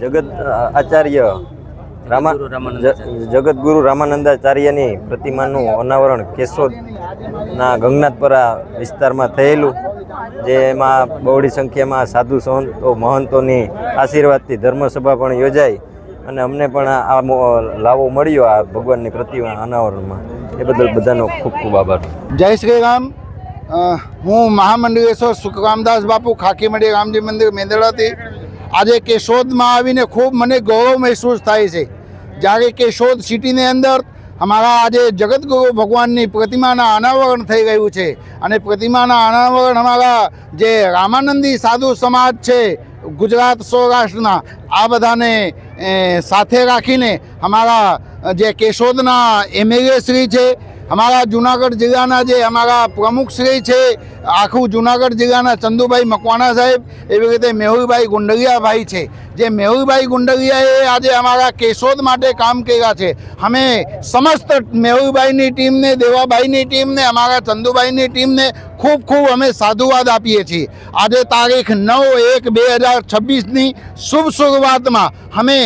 જગત આચાર્ય જગતગુરુ રામાનંદાચાર્યની પ્રતિમાનું અનાવરણ કેશોદના ગંગનાથપરા વિસ્તારમાં થયેલું, જેમાં બહોળી સંખ્યામાં સાધુ સંતો મહંતોની આશીર્વાદથી ધર્મસભા પણ યોજાઈ અને અમને પણ આ લાવો મળ્યો આ ભગવાનની પ્રતિમા અનાવરણમાં. એ બદલ બધાનો ખૂબ ખૂબ આભાર. જય શ્રી રામ. હું મહામંડળેશ્વર સુખરામદાસ બાપુ ખાકીમડી રામજી મંદિર મેંદડાથી આજે કેશોદમાં આવીને ખૂબ મને ગૌરવ મહેસૂસ થાય છે. જ્યારે કેશોદ સિટીની અંદર અમારા આજે જગતગુરુ ભગવાનની પ્રતિમાના અનાવરણ થઈ રહ્યું છે અને પ્રતિમાના અનાવરણ અમારા જે રામાનંદી સાધુ સમાજ છે ગુજરાત સૌરાષ્ટ્રના, આ બધાને સાથે રાખીને અમારા જે કેશોદના એમએલએ શ્રી છે, અમારા જુનાગઢ જિલ્લાના જે અમારા પ્રમુખ શ્રી છે, આખું જુનાગઢ જિલ્લાના ચંદુભાઈ મકવાણા સાહેબ, એવી રીતે મેહુલભાઈ ગુંડલિયાભાઈ છે. જે મેહુલભાઈ ગુંડલિયાએ આજે અમારા કેશોદ માટે કામ કર્યા છે. અમે સમસ્ત મેહુલભાઈની ટીમને, દેવાભાઈની ટીમને, અમારા ચંદુભાઈની ટીમને ખૂબ ખૂબ અમે સાધુવાદ આપીએ છીએ. આજે તારીખ 9/1/2026ની શુભ શરૂઆતમાં અમે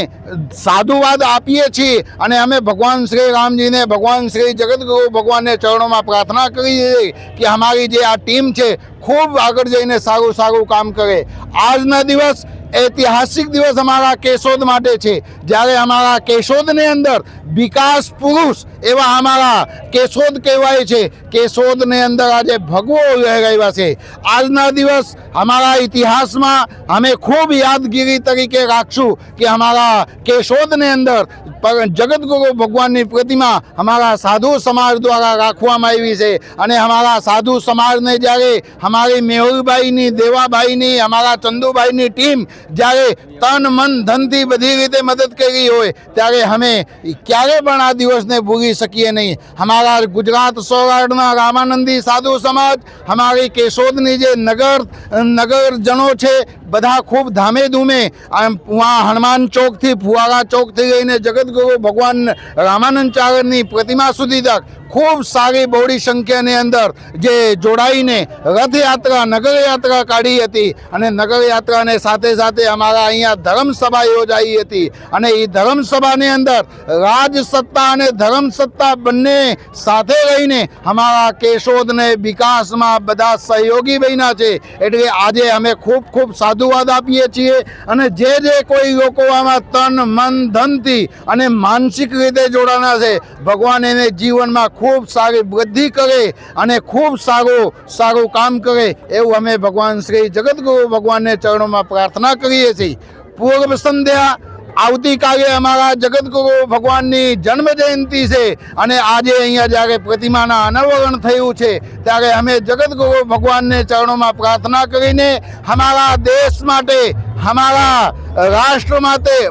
સાધુવાદ આપીએ છીએ અને અમે ભગવાન શ્રી રામજીને, ભગવાન શ્રી જગતગુરુ ભગવાનને ચરણોમાં પ્રાર્થના કરીએ છીએ કે અમારી જે આ ટીમ છે ખૂબ આગળ જઈને સારું સારું કામ કરે. આજના દિવસ ऐतिहासिक दिवस हमारा केशोद माटे छे. જ્યારે અમારા કેશોદની અંદર વિકાસ પુરુષ એવા અમારા કેશોદ કહેવાય છે. કેશોદની અંદર આજે ભગવો લહેરાવ્યા છે. આજના દિવસ અમારા ઇતિહાસમાં અમે ખૂબ યાદગીરી તરીકે રાખશું કે અમારા કેશોદની અંદર જગતગુરુ ભગવાનની પ્રતિમા અમારા સાધુ સમાજ દ્વારા રાખવામાં આવી છે અને અમારા સાધુ સમાજને જ્યારે અમારી મેહુલભાઈની, દેવાભાઈની, અમારા ચંદુભાઈની ટીમ જ્યારે તન મન ધનથી બધી રીતે મદદ કરી હોય ત્યારે અમે ક્યારે પણ આ દિવસને ભૂલી શકીએ નહીં. અમારા ગુજરાત સૌરાષ્ટ્રના રામાનંદી સાધુ સમાજ, અમારી કેશોદની જે નગરજનો છે, બધા ખૂબ ધામે ધૂમે હનુમાન ચોકથી, ફુવારા ચોકથી લઈને જગતગુરુ ભગવાન રામાનંદાચાર્યની પ્રતિમા સુધી તક ખૂબ સારી બહોળી સંખ્યાની અંદર જે જોડાઈને રથયાત્રા, નગરયાત્રા કાઢી હતી અને નગરયાત્રાને સાથે સાથે અમારા અહીંયા ધર્મસભા યોજાઈ હતી અને એ ધર્મસભાની અંદર રાજસત્તા અને ધર્મસત્તા બંને સાથે રહીને અમારા કેશોદને વિકાસમાં બધા સહયોગી બન્યા છે. એટલે આજે અમે ખૂબ ખૂબ સાધુવાદ આપીએ છીએ અને જે કોઈ લોકો આમાં તન મન ધનથી અને માનસિક રીતે જોડાના છે, ભગવાન એને જીવનમાં ખૂબ સારી વૃદ્ધિ કરે અને ખૂબ સારું કામ કરે એવું અમે ભગવાન શ્રી જગતગુરુ ભગવાનને ચરણોમાં પ્રાર્થના કરીએ છીએ. પૂર્વ સંધ્યા આવતીકાલે અમારા જગતગુરુ ભગવાનની જન્મ જયંતિ છે અને આજે અહીંયા જ્યારે પ્રતિમાના અનાવરણ થયું છે ત્યારે અમે જગતગુરુ ભગવાનને ચરણોમાં પ્રાર્થના કરીને અમારા દેશ માટે, અમારા રાષ્ટ્ર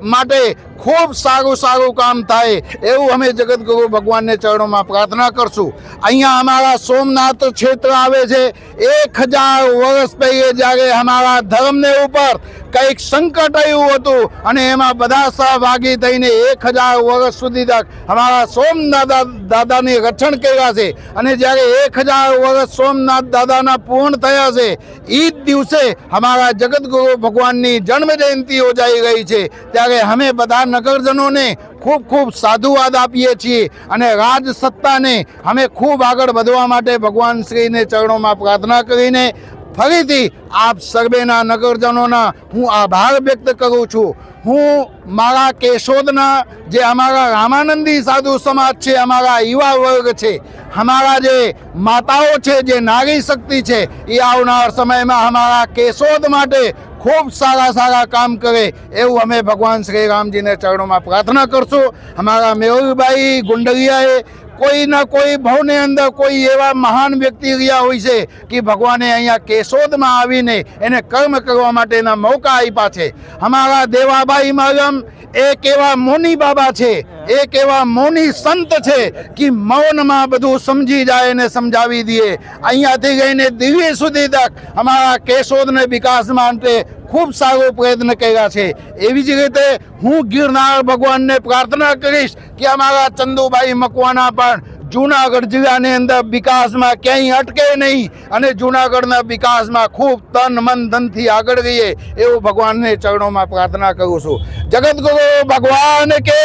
માટે ખૂબ સારું કામ થાય એવું અમે જગતગુરુ ભગવાનને ચરણોમાં પ્રાર્થના કરશું. અહીંયા અમારા સોમનાથ ક્ષેત્ર આવે છે. 1000 વર્ષ પહેલે જ્યારે અમારા ધર્મને ઉપર કંઈક સંકટ આવ્યું હતું અને એમાં બધા સહભાગી થઈને 1000 વર્ષ સુધી તક અમારા સોમનાથ દાદાની રક્ષણ કર્યા છે અને જ્યારે 1000 વર્ષ સોમનાથ દાદાના પૂર્ણ થયા છે, એ જ દિવસે અમારા જગતગુરુ ભગવાનની જન્મ જયંતિ યોજાઈ ગઈ છે. ત્યારે અમે બધા નગરજનોને ખૂબ ખૂબ સાધુવાદ આપીએ છીએ અને રાજસત્તાને અમે ખૂબ આગળ વધવા માટે ભગવાન શ્રીને ચરણોમાં પ્રાર્થના કરીને ફરીથી આપ સર્વેના નગરજનોના હું આભાર વ્યક્ત કરું છું. હું મારા કેશોદના જે અમારા રામાનંદી સાધુ સમાજ છે, અમારા યુવા વર્ગ છે, અમારા જે માતાઓ છે, જે નારી શક્તિ છે, એ આવનાર સમયમાં અમારા કેશોદ માટે ખૂબ સારા કામ કરે એવું અમે ભગવાન શ્રી રામજીને ચરણોમાં પ્રાર્થના કરશું. અમારા મેહુલભાઈ ગુંડલિયાએ કોઈના કોઈ ભાવને અંદર કોઈ એવા મહાન વ્યક્તિ રહ્યા હોય છે કે ભગવાને અહીંયા કેશોદમાં આવીને એને કર્મ કરવા માટેના મોકા આપ્યા છે. અમારા દેવાભાઈ માલમ એક એવા મૌની બાબા છે, એક એવા મૌની સંત છે કે મૌનમાં બધું સમજી જાય અને સમજાવી દે. અહીંયાથી લઈને દિલ્હી સુધી તક અમારા કેશોદને વિકાસ માટે ખૂબ સારો પ્રયત્ન કર્યા છે. એવી જ રીતે હું ગિરનાર ભગવાનને પ્રાર્થના કરીશ કે અમારા ચંદુભાઈ મકવાણા પણ જૂનાગઢ જિલ્લાની અંદર વિકાસમાં ક્યાંય અટકે નહીં અને જૂનાગઢના વિકાસમાં ખૂબ તન મન ધનથી આગળ ગઈએ એવું ભગવાનને ચરણોમાં પ્રાર્થના કરું છું. જગતગુરુ ભગવાન કે